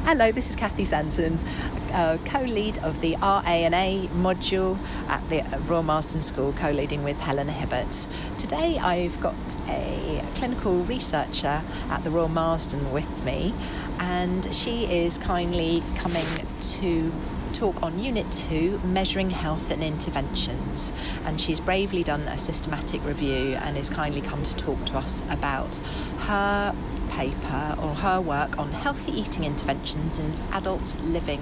Hello, this is Cathy Sandsund, co-lead of the RA&A module at the Royal Marsden School, co-leading with Helena Hibbert. Today I've got a clinical researcher at the Royal Marsden with me, and she is kindly coming to talk on Unit 2, Measuring Health and Interventions, and she's bravely done a systematic review and has kindly come to talk to us about her paper or her work on healthy eating interventions in adults living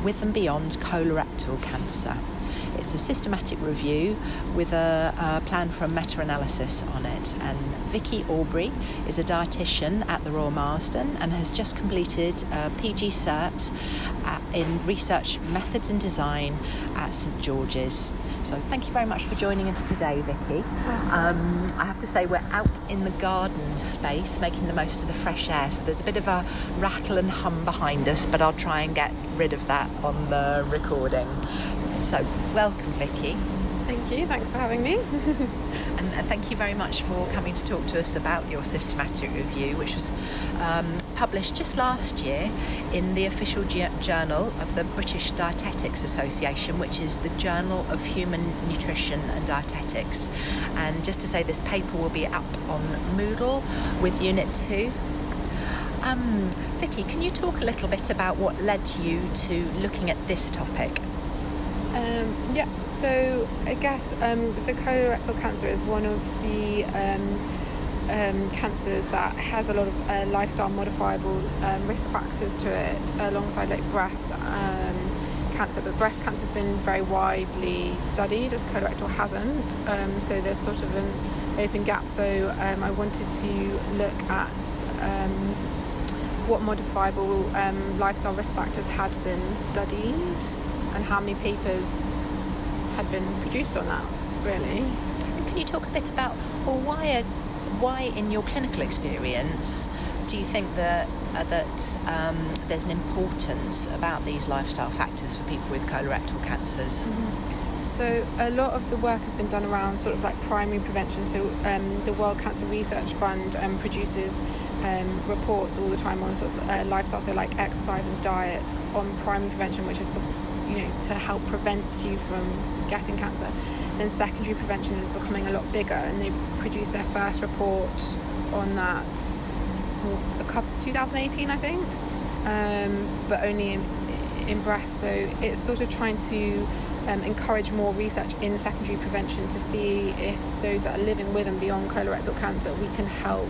with and beyond colorectal cancer. It's a systematic review with a plan for a meta-analysis on it, and Vicky Aubrey is a dietitian at the Royal Marsden and has just completed a PG cert in research methods and design at St George's. So thank you very much for joining us today, Vicky. I have to say we're out in the garden space making the most of the fresh air, so there's a bit of a rattle and hum behind us, but I'll try and get rid of that on the recording. So welcome, Vicky. Thank you, thanks for having me. And thank you very much for coming to talk to us about your systematic review, which was published just last year in the official journal of the British Dietetics Association, which is the Journal of Human Nutrition and Dietetics. And just to say, this paper will be up on Moodle with Unit 2. Vicky, can you talk a little bit about what led you to looking at this topic? So I guess so colorectal cancer is one of the cancers that has a lot of lifestyle modifiable risk factors to it, alongside like breast cancer, but breast cancer has been very widely studied as colorectal hasn't, so there's sort of an open gap. So I wanted to look at what modifiable lifestyle risk factors had been studied and how many papers had been produced on that, really. And can you talk a bit about, or why in your clinical experience do you think that there's an importance about these lifestyle factors for people with colorectal cancers? Mm-hmm. So a lot of the work has been done around sort of like primary prevention. So the World Cancer Research Fund produces reports all the time on sort of lifestyle, so like exercise and diet on primary prevention, which is to help prevent you from getting cancer. Then secondary prevention is becoming a lot bigger, and they produced their first report on that 2018, I think, but only in breast. So it's sort of trying to encourage more research in secondary prevention to see if those that are living with and beyond colorectal cancer, we can help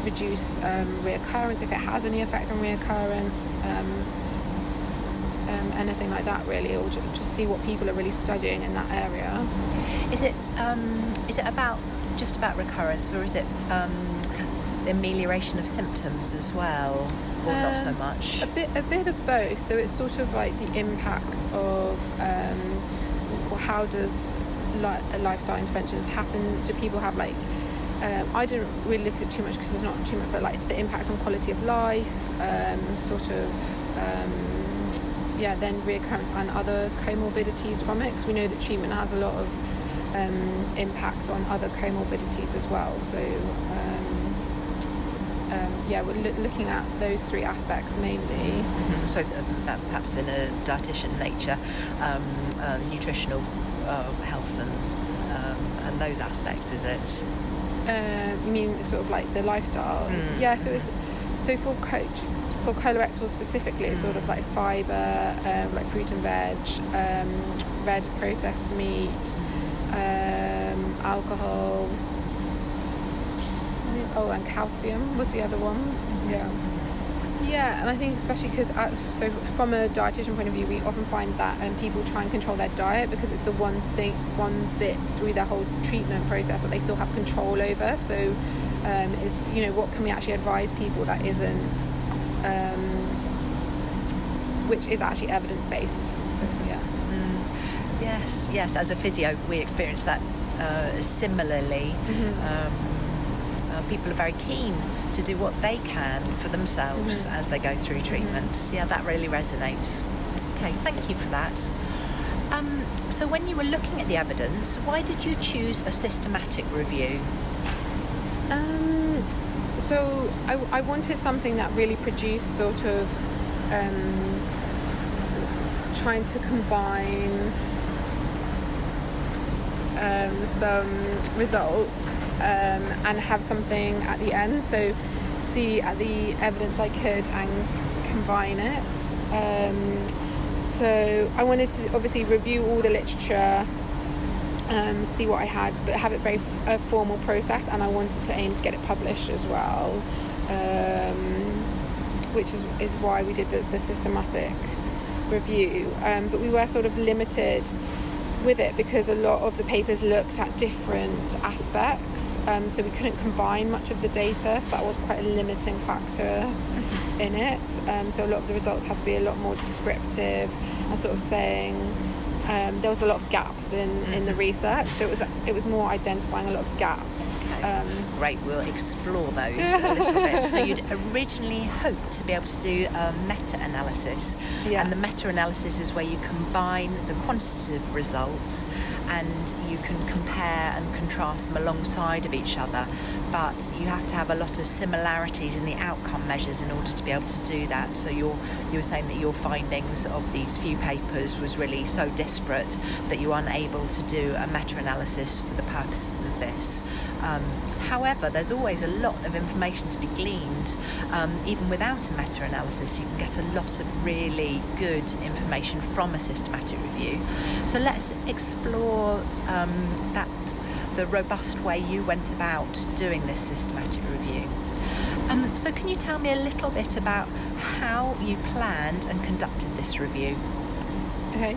reduce reoccurrence, if it has any effect on reoccurrence, anything like that, really, or just see what people are really studying in that area. Is it about just about recurrence, or is it the amelioration of symptoms as well, or not so much? A bit of both. So it's sort of like the impact of how does lifestyle interventions happen? Do people have like I didn't really look at too much because there's not too much, but like the impact on quality of life, then reoccurrence and other comorbidities from it, because we know that treatment has a lot of impact on other comorbidities as well. So we're looking at those three aspects mainly. Mm-hmm. So perhaps in a dietitian nature, nutritional health and those aspects, is it? You mean sort of like the lifestyle? Yeah, so for colorectal specifically, it's sort of like fibre, like fruit and veg, red processed meat, alcohol, and calcium was the other one. Yeah, and I think especially because so from a dietitian point of view, we often find that people try and control their diet because it's the one bit through their whole treatment process that they still have control over. So is what can we actually advise people that isn't which is actually evidence-based. So Yes, as a physio we experience that similarly. People are very keen to do what they can for themselves as they go through treatments. Yeah, that really resonates. Okay, thank you for that. So when you were looking at the evidence, why did you choose a systematic review? So I wanted something that really produced sort of trying to combine some results and have something at the end. So see at the evidence I could and combine it. So I wanted to obviously review all the literature, see what I had, but have it very a formal process, and I wanted to aim to get it published as well, which is why we did the systematic review. But we were sort of limited with it because a lot of the papers looked at different aspects, so we couldn't combine much of the data, so that was quite a limiting factor in it. So a lot of the results had to be a lot more descriptive and sort of saying there was a lot of gaps in the research, so it was more identifying a lot of gaps. Great, we'll explore those a little bit. So you'd originally hoped to be able to do a meta-analysis, and the meta-analysis is where you combine the quantitative results and you can compare and contrast them alongside of each other, but you have to have a lot of similarities in the outcome measures in order to be able to do that. So you were saying that your findings of these few papers was really so disparate that you were unable to do a meta-analysis for the purposes of this. However, there's always a lot of information to be gleaned. Even without a meta-analysis, you can get a lot of really good information from a systematic review. So let's explore the robust way you went about doing this systematic review. So can you tell me a little bit about how you planned and conducted this review? Okay.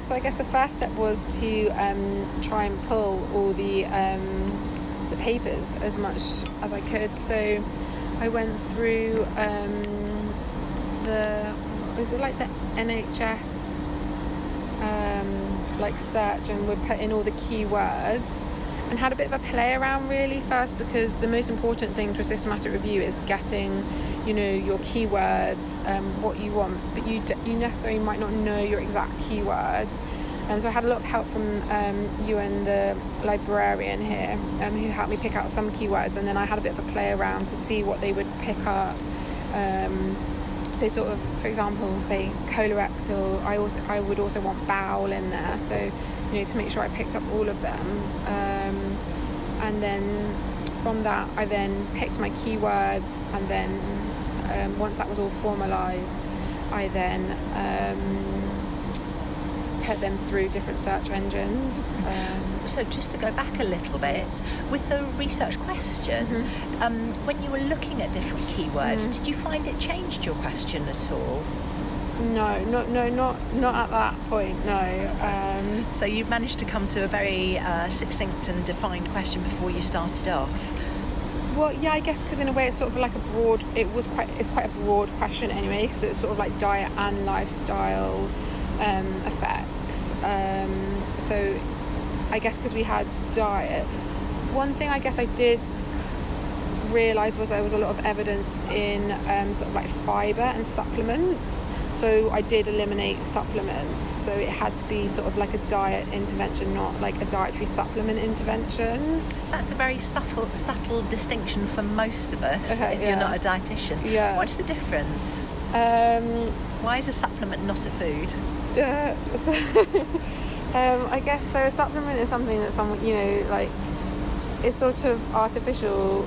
So I guess the first step was to try and pull all the papers as much as I could. So I went through the NHS search, and would put in all the keywords and had a bit of a play around really first, because the most important thing to a systematic review is getting your keywords, what you want, but you necessarily might not know your exact keywords. So I had a lot of help from you and the librarian here, who helped me pick out some keywords, and then I had a bit of a play around to see what they would pick up. So sort of, for example, say colorectal, I would also want bowel in there, so to make sure I picked up all of them. And then from that I then picked my keywords, and then once that was all formalised, I then put them through different search engines. So just to go back a little bit, with the research question, when you were looking at different keywords, did you find it changed your question at all? No, not at that point, no. So you managed to come to a very succinct and defined question before you started off? Well, yeah, I guess because in a way it's sort of like it's quite a broad question anyway, so it's sort of like diet and lifestyle effects. So I guess because we had diet, one thing I guess I did realise was there was a lot of evidence in sort of like fibre and supplements. So I did eliminate supplements, so it had to be sort of like a diet intervention, not like a dietary supplement intervention. That's a very subtle distinction for most of us, if you're not a dietitian. Yeah. What's the difference? Why is a supplement not a food? I guess so. A supplement is something that someone, it's sort of artificial.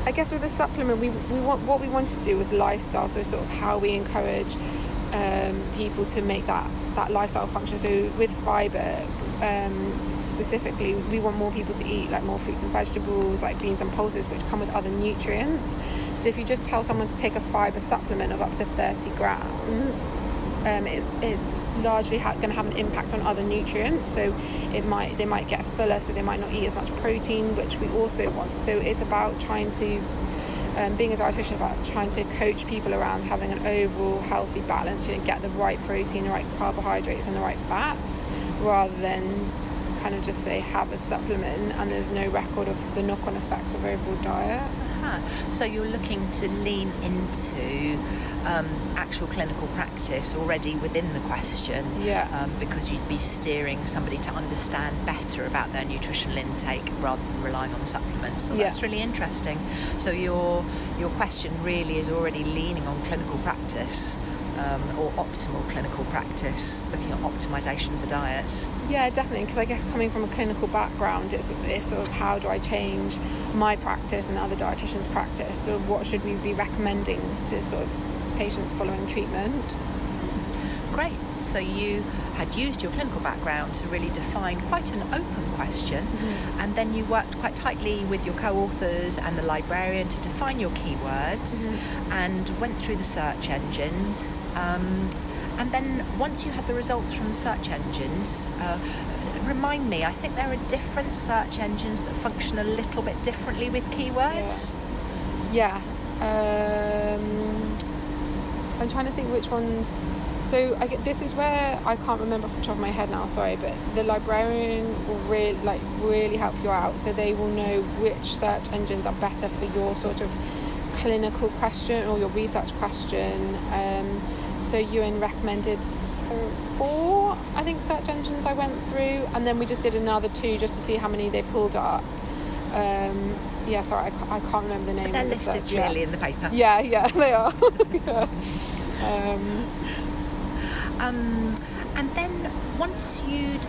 I guess with a supplement, what we wanted to do was lifestyle, so sort of how we encourage people to make that lifestyle function. So with fibre, specifically, we want more people to eat like more fruits and vegetables, like beans and pulses, which come with other nutrients. So if you just tell someone to take a fibre supplement of up to 30 grams, it's largely going to have an impact on other nutrients, so they might get fuller, so they might not eat as much protein, which we also want. So it's about trying to being a dietitian, about trying to coach people around having an overall healthy balance, get the right protein, the right carbohydrates and the right fats, rather than kind of just say have a supplement and there's no record of the knock-on effect of overall diet. So you're looking to lean into actual clinical practice already within the question, because you'd be steering somebody to understand better about their nutritional intake rather than relying on the supplements. So that's really interesting. So your question really is already leaning on clinical practice. Or optimal clinical practice, looking at optimisation of the diets. Yeah, definitely, because I guess coming from a clinical background, it's sort of how do I change my practice and other dietitians' practice? So what should we be recommending to sort of patients following treatment? Great. So you had used your clinical background to really define quite an open question, and then you worked quite tightly with your co-authors and the librarian to define your keywords, and went through the search engines. And then once you had the results from the search engines, remind me, I think there are different search engines that function a little bit differently with keywords. I'm trying to think which ones. So this is where I can't remember off the top of my head now, sorry, but the librarian will really help you out. So they will know which search engines are better for your sort of clinical question or your research question. So Ewan recommended 4, I think, search engines I went through, and then we just did another 2 just to see how many they pulled up. Sorry, I can't remember the name. But they're listed clearly in the paper. Yeah, they are. And then once you'd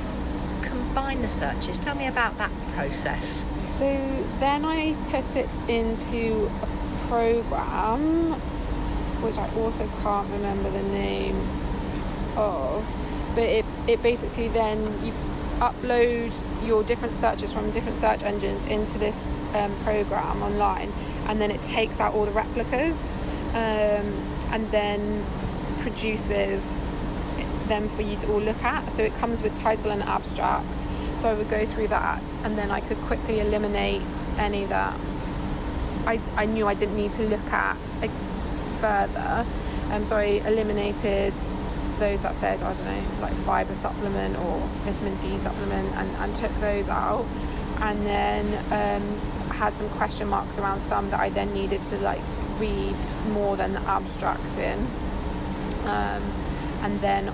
combined the searches, tell me about that process. So then I put it into a program, which I also can't remember the name of, but it basically then you upload your different searches from different search engines into this program online, and then it takes out all the replicas and then produces them for you to all look at. So it comes with title and abstract, so I would go through that, and then I could quickly eliminate any that I knew I didn't need to look at further. So I eliminated those that said, I don't know, like fibre supplement or vitamin D supplement, and took those out, and then had some question marks around some that I then needed to read more than the abstract in. And then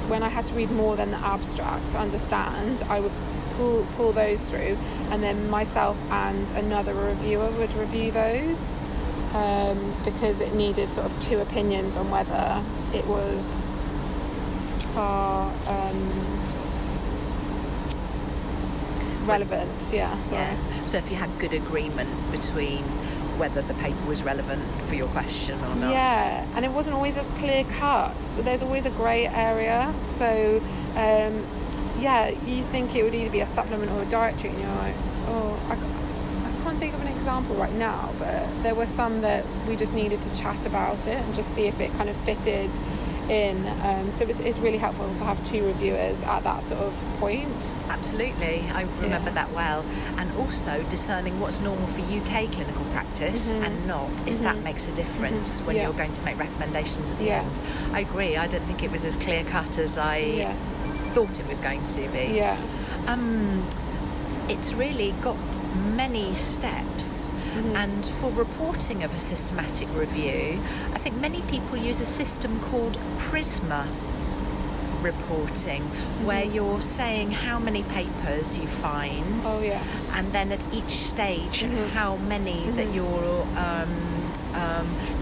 when I had to read more than the abstract to understand, I would pull those through, and then myself and another reviewer would review those, because it needed sort of 2 opinions on whether it was relevant. So if you had good agreement between whether the paper was relevant for your question or not. Yeah, and it wasn't always as clear cut. So there's always a grey area. So you think it would either be a supplement or a dietary, and you're like, I can't think of an example right now, but there were some that we just needed to chat about it and just see if it kind of fitted in. So it's really helpful to have 2 reviewers at that sort of point. Absolutely, I remember that well. And also discerning what's normal for UK clinical practice and not, if that makes a difference when you're going to make recommendations at the end. I agree, I don't think it was as clear cut as I thought it was going to be. It's really got many steps, and for reporting of a systematic review, I think many people use a system called Prisma reporting, where you're saying how many papers you find, and then at each stage how many that you're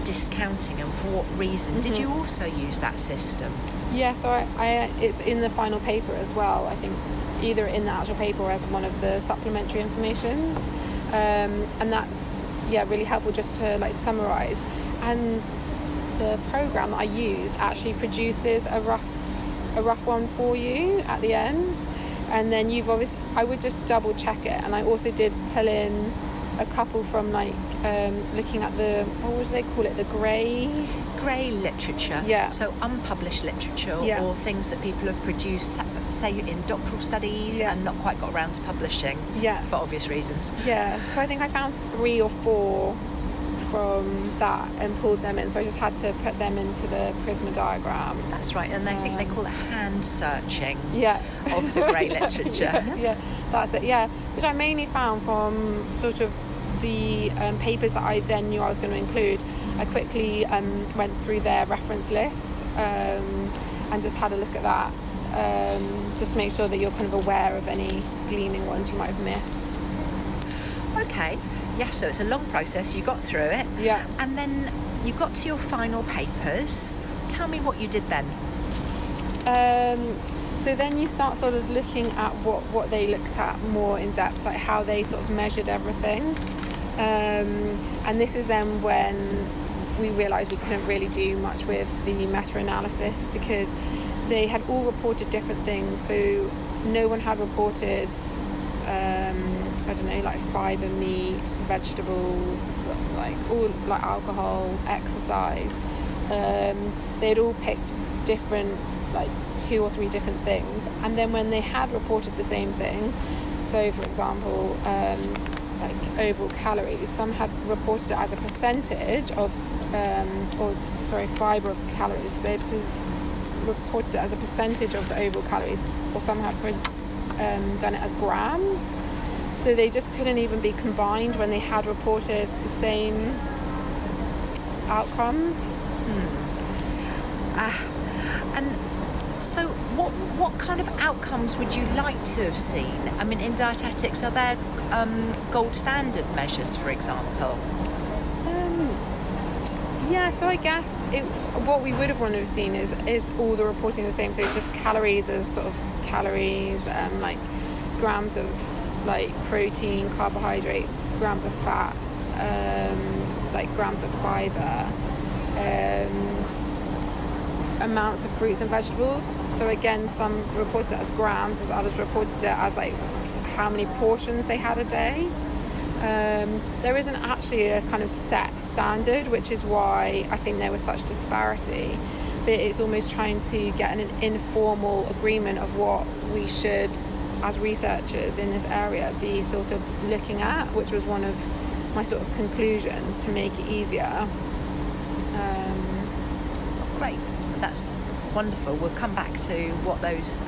discounting and for what reason. Did you also use that system? Yeah, so I it's in the final paper as well, I think, either in the actual paper or as one of the supplementary informations, and that's really helpful just to summarise. And the program that I used actually produces a rough one for you at the end, and then I would just double check it, and I also did pull in a couple from looking at the, what do they call it, the grey literature. So unpublished literature, or things that people have produced, say in doctoral studies, and not quite got around to publishing for obvious reasons. So I think I found 3 or 4 from that and pulled them in, so I just had to put them into the Prisma diagram. That's right, and I think they call it hand searching of the grey literature. That's it, which I mainly found from sort of the papers that I then knew I was going to include, I quickly went through their reference list and just had a look at that, just to make sure that you're kind of aware of any gleaming ones you might have missed. Okay, yes, so it's a long process. You got through it. Yeah. And then you got to your final papers. Tell me what you did then. So then you start sort of looking at what they looked at more in depth, like how they sort of measured everything. And this is then when we realised we couldn't really do much with the meta-analysis, because they had all reported different things. So no one had reported, I don't know, like fibre, meat, vegetables, like all like alcohol, exercise. They'd all picked different, like 2 or 3 different things, and then when they had reported the same thing, so for example, like overall calories, some had reported it as a percentage of, fibre of calories. They'd reported it as a percentage of the overall calories, or some had done it as grams. So they just couldn't even be combined when they had reported the same outcome. And so what kind of outcomes would you like to have seen? I mean, in dietetics, are there gold standard measures, for example? Yeah, so I guess what we would have wanted to have seen is all the reporting the same. So just calories as sort of calories, like grams of like protein, carbohydrates, grams of fat, like grams of fibre, amounts of fruits and vegetables. So again, some reported it as grams, as others reported it as like how many portions they had a day. There isn't actually a kind of set standard, which is why I think there was such disparity. But it's almost trying to get an informal agreement of what we should, as researchers in this area, be sort of looking at, which was one of my sort of conclusions to make it easier. Great, that's wonderful. We'll come back to what those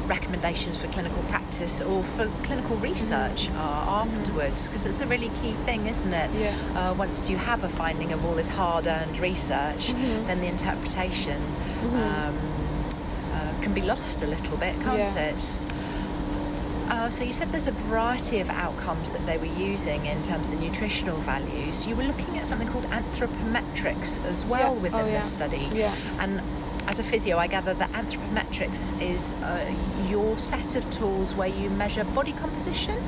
recommendations for clinical practice or for clinical research are afterwards, because it's a really key thing, isn't it? Yeah. Once you have a finding of all this hard-earned research, then the interpretation can be lost a little bit, can't it? So you said there's a variety of outcomes that they were using in terms of the nutritional values. You were looking at something called anthropometrics as well within the study. Yeah. And as a physio, I gather that anthropometrics is your set of tools where you measure body composition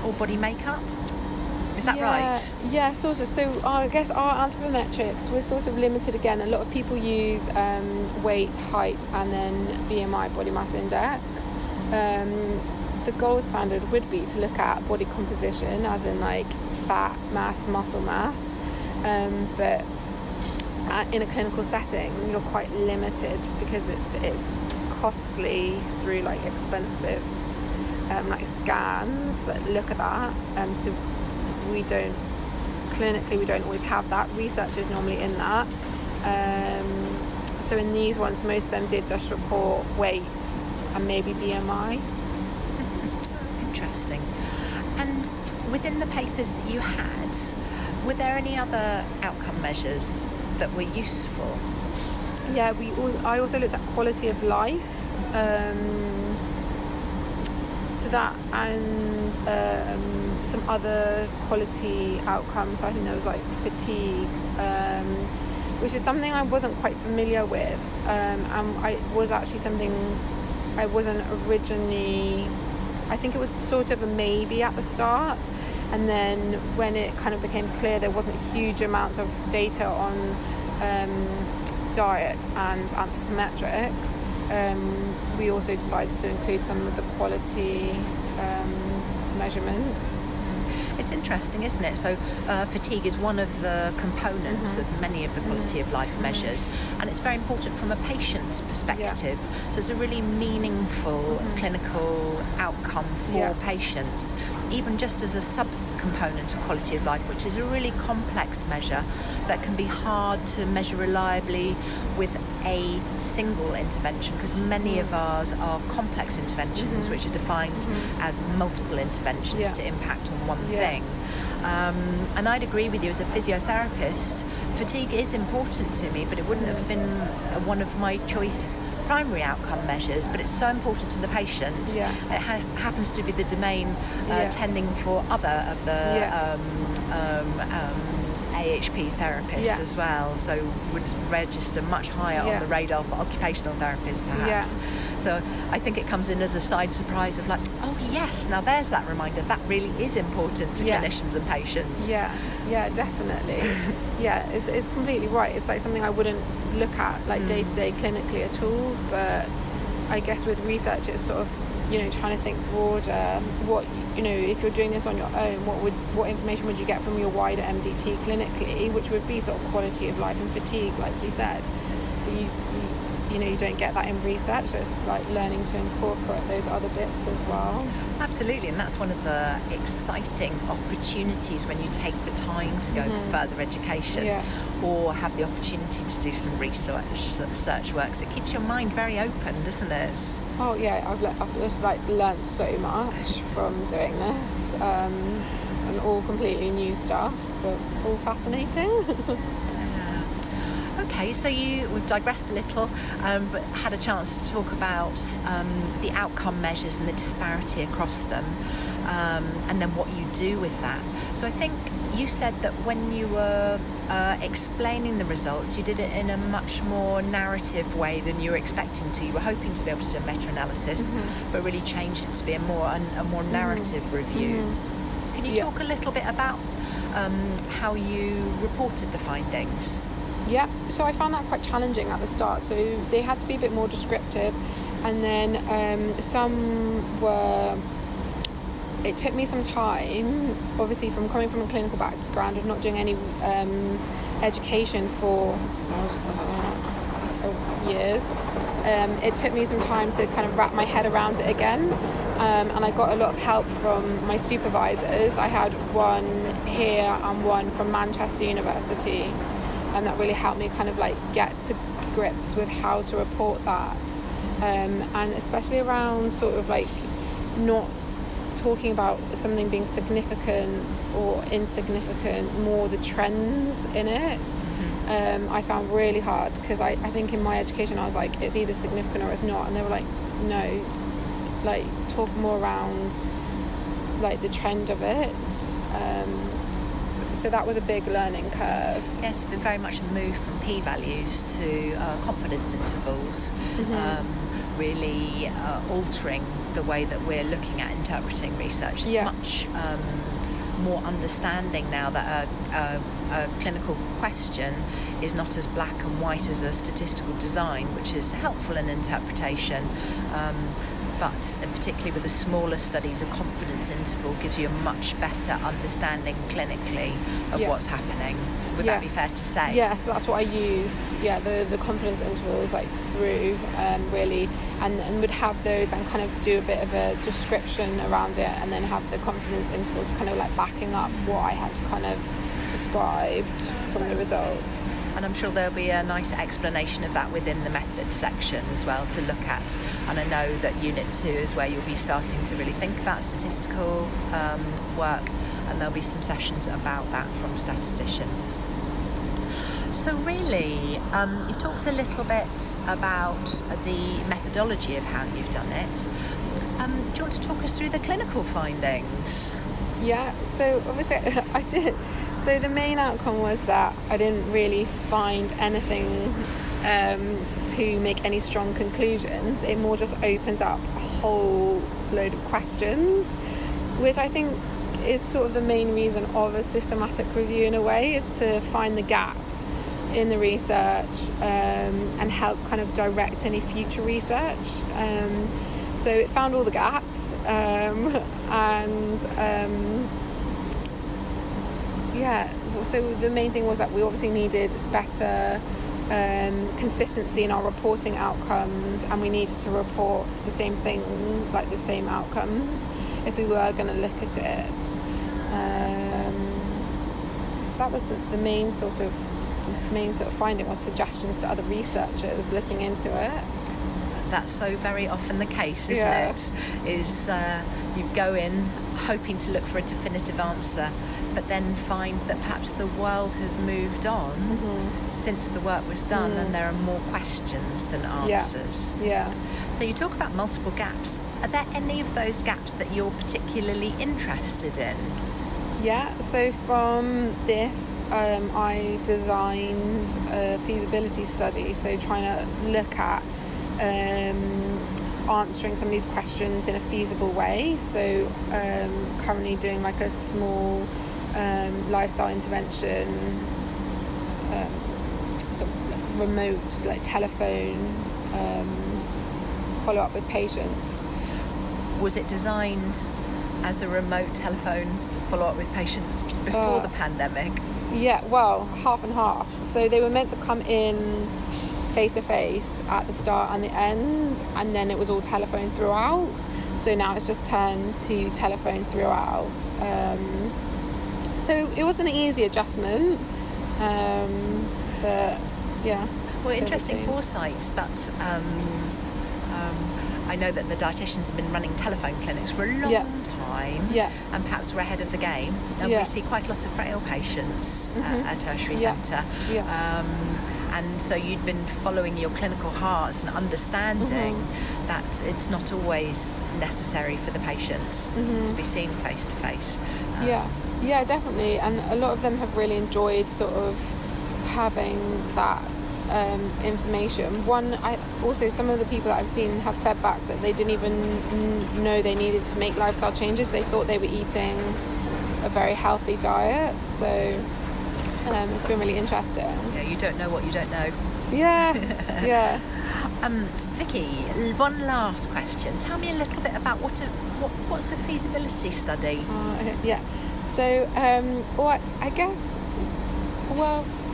or body makeup. Is that right? Yeah, sort of. So I guess our anthropometrics was sort of limited again. A lot of people use weight, height, and then BMI, body mass index. The gold standard would be to look at body composition, as in like fat mass, muscle mass. But in a clinical setting, you're quite limited because it's costly through like expensive like scans that look at that. So we don't always have that. Research is normally in that. So in these ones, most of them did just report weight and maybe BMI. Interesting. And within the papers that you had, were there any other outcome measures that were useful? Yeah, I also looked at quality of life. So that and some other quality outcomes. So I think there was like fatigue, which is something I wasn't quite familiar with, and I was actually something I wasn't originally. I think it was sort of a maybe at the start, and then when it kind of became clear there wasn't huge amounts of data on diet and anthropometrics, we also decided to include some of the quality measurements. It's interesting, isn't it? So fatigue is one of the components of many of the quality of life measures, and it's very important from a patient's perspective. So it's a really meaningful clinical outcome for patients, even just as a subcomponent of quality of life, which is a really complex measure that can be hard to measure reliably with a single intervention, because many of ours are complex interventions which are defined as multiple interventions to impact on one thing. And I'd agree with you, as a physiotherapist, fatigue is important to me, but it wouldn't have been one of my choice primary outcome measures, but it's so important to the patient. Yeah. It happens to be the domain tending for other of the AHP therapists as well, so would register much higher on the radar for occupational therapists perhaps. So I think it comes in as a side surprise of like, oh yes, now there's that reminder, that really is important to clinicians and patients. Yeah, definitely. It's completely right. It's like something I wouldn't look at like day to day clinically at all, but I guess with research it's sort of, trying to think broader. What, if you're doing this on your own, what information would you get from your wider MDT clinically, which would be sort of quality of life and fatigue, like you said. But you don't get that in research, so it's like learning to incorporate those other bits as well. Absolutely, and that's one of the exciting opportunities when you take the time to go for further education or have the opportunity to do some research work. So it keeps your mind very open, doesn't it? Oh yeah, I've just learned so much from doing this, and all completely new stuff, but all fascinating. Okay, so we've digressed a little, but had a chance to talk about the outcome measures and the disparity across them, and then what you do with that. So I think you said that when you were explaining the results, you did it in a much more narrative way than you were expecting to. You were hoping to be able to do a meta-analysis, but really changed it to be a more narrative review. Can you talk a little bit about how you reported the findings? Yeah, so I found that quite challenging at the start. So they had to be a bit more descriptive, and then some were. It took me some time, obviously, from coming from a clinical background of not doing any education for years. It took me some time to kind of wrap my head around it again, and I got a lot of help from my supervisors. I had one here and one from Manchester University. And that really helped me kind of like get to grips with how to report that, and especially around sort of like not talking about something being significant or insignificant, more the trends in it. I found really hard, because I think in my education I was like, it's either significant or it's not, and they were like, no, like talk more around like the trend of it. So that was a big learning curve. Yes, it's been very much a move from p-values to confidence intervals, really altering the way that we're looking at interpreting research. It's much more understanding now that a clinical question is not as black and white as a statistical design, which is helpful in interpretation. But particularly with the smaller studies, a confidence interval gives you a much better understanding clinically of what's happening. Would that be fair to say? Yeah, so that's what I used. Yeah, the confidence intervals like through really, and would have those and kind of do a bit of a description around it, and then have the confidence intervals kind of like backing up what I had kind of described from the results. And I'm sure there'll be a nice explanation of that within the method section as well to look at. And I know that Unit 2 is where you'll be starting to really think about statistical work, and there'll be some sessions about that from statisticians. So really, you talked a little bit about the methodology of how you've done it. Do you want to talk us through the clinical findings? Yeah, so obviously I did. So the main outcome was that I didn't really find anything to make any strong conclusions. It more just opened up a whole load of questions, which I think is sort of the main reason of a systematic review in a way, is to find the gaps in the research and help kind of direct any future research. So it found all the gaps, so the main thing was that we obviously needed better consistency in our reporting outcomes, and we needed to report the same thing, like the same outcomes, if we were going to look at it. So that was the main sort of finding, was suggestions to other researchers looking into it. That's so very often the case, isn't it? Is you go in hoping to look for a definitive answer but then find that perhaps the world has moved on since the work was done, and there are more questions than answers. Yeah. So you talk about multiple gaps. Are there any of those gaps that you're particularly interested in? Yeah, so from this, I designed a feasibility study, so trying to look at answering some of these questions in a feasible way. So currently doing like a small lifestyle intervention, sort of like remote, like telephone follow up with patients. Was it designed as a remote telephone follow up with patients before the pandemic? Yeah, well, half and half. So they were meant to come in face to face at the start and the end, and then it was all telephone throughout. So now it's just turned to telephone throughout. So it wasn't an easy adjustment, but yeah. Well, interesting foresight, but I know that the dietitians have been running telephone clinics for a long time, and perhaps we're ahead of the game. And we see quite a lot of frail patients at a tertiary centre. And so you'd been following your clinical hearts and understanding that it's not always necessary for the patients to be seen face to face. Yeah, definitely. And a lot of them have really enjoyed sort of having that information. Also some of the people that I've seen have fed back that they didn't even know they needed to make lifestyle changes. They thought they were eating a very healthy diet. So it's been really interesting. Yeah, you don't know what you don't know. Yeah. Vicky, one last question. Tell me a little bit about what's a feasibility study? So I guess,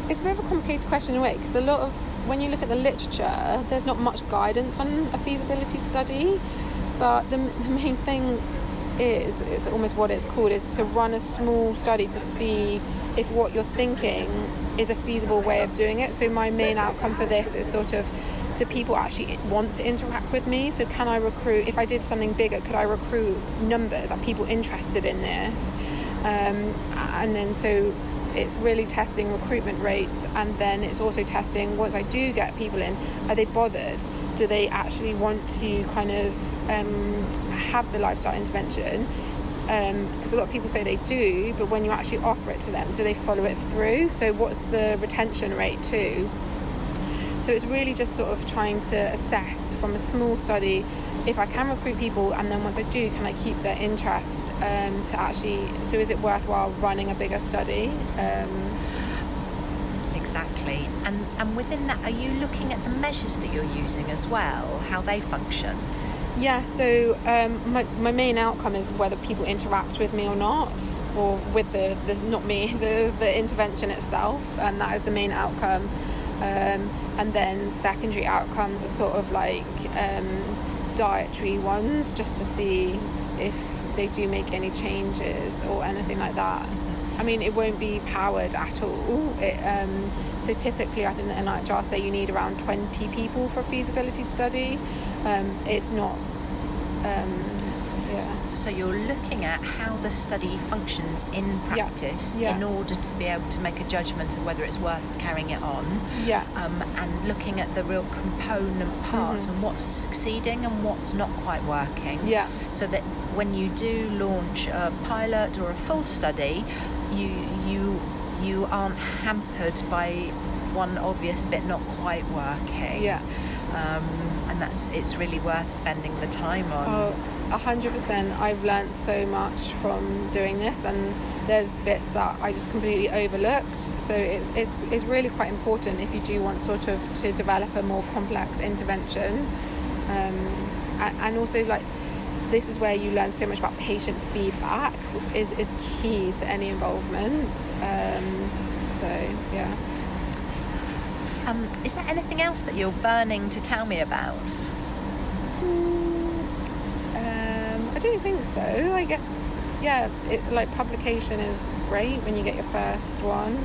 it's a bit of a complicated question in a way, because when you look at the literature, there's not much guidance on a feasibility study, but the main thing is almost what it's called, is to run a small study to see if what you're thinking is a feasible way of doing it. So my main outcome for this is sort of, do people actually want to interact with me? So can I recruit, if I did something bigger, could I recruit numbers? Are people interested in this? And then so it's really testing recruitment rates, and then it's also testing, once I do get people in, are they bothered? Do they actually want to kind of have the lifestyle intervention? Because a lot of people say they do, but when you actually offer it to them, do they follow it through? So what's the retention rate too? So it's really just sort of trying to assess from a small study if I can recruit people, and then once I do, can I keep their interest to actually, so is it worthwhile running a bigger study? Exactly. And within that, are you looking at the measures that you're using as well, how they function? Yeah, so my main outcome is whether people interact with me or not, or with the not me, the intervention itself, and that is the main outcome. And then secondary outcomes are sort of like dietary ones, just to see if they do make any changes or anything like that. I mean, it won't be powered at all. So typically, I think the NIHR say you need around 20 people for a feasibility study. It's not. So you're looking at how the study functions in practice in order to be able to make a judgment of whether it's worth carrying it on. And looking at the real component parts and what's succeeding and what's not quite working. So that when you do launch a pilot or a full study, you aren't hampered by one obvious bit not quite working. And it's really worth spending the time on. 100%. I've learned so much from doing this, and there's bits that I just completely overlooked. So it's really quite important if you do want sort of to develop a more complex intervention, and also like this is where you learn so much about patient feedback is key to any involvement. Is there anything else that you're burning to tell me about? I don't think so. I guess, like publication is great when you get your first one.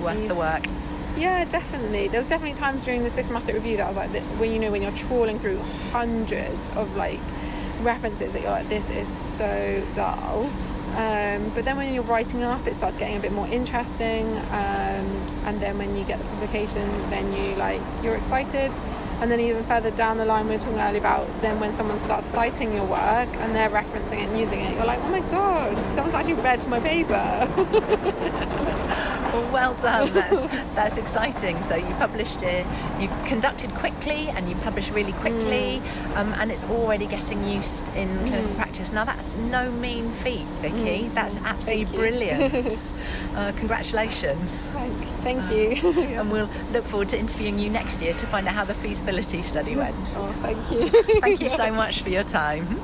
Worth the work. Yeah, definitely. There was definitely times during the systematic review that I was like, when you're trawling through hundreds of like references that you're like, this is so dull. But then when you're writing up, it starts getting a bit more interesting, and then when you get the publication, then you're excited. And then even further down the line, we were talking earlier about then when someone starts citing your work and they're referencing it and using it, you're like, oh my god, someone's actually read my paper. Well done. That's exciting. So you published it, you conducted quickly and you published really quickly, and it's already getting used in clinical practice. Now that's no mean feat, Vicky. That's absolutely brilliant. Congratulations. Thank you. And we'll look forward to interviewing you next year to find out how the feasibility study went. Oh, thank you. Thank you so much for your time.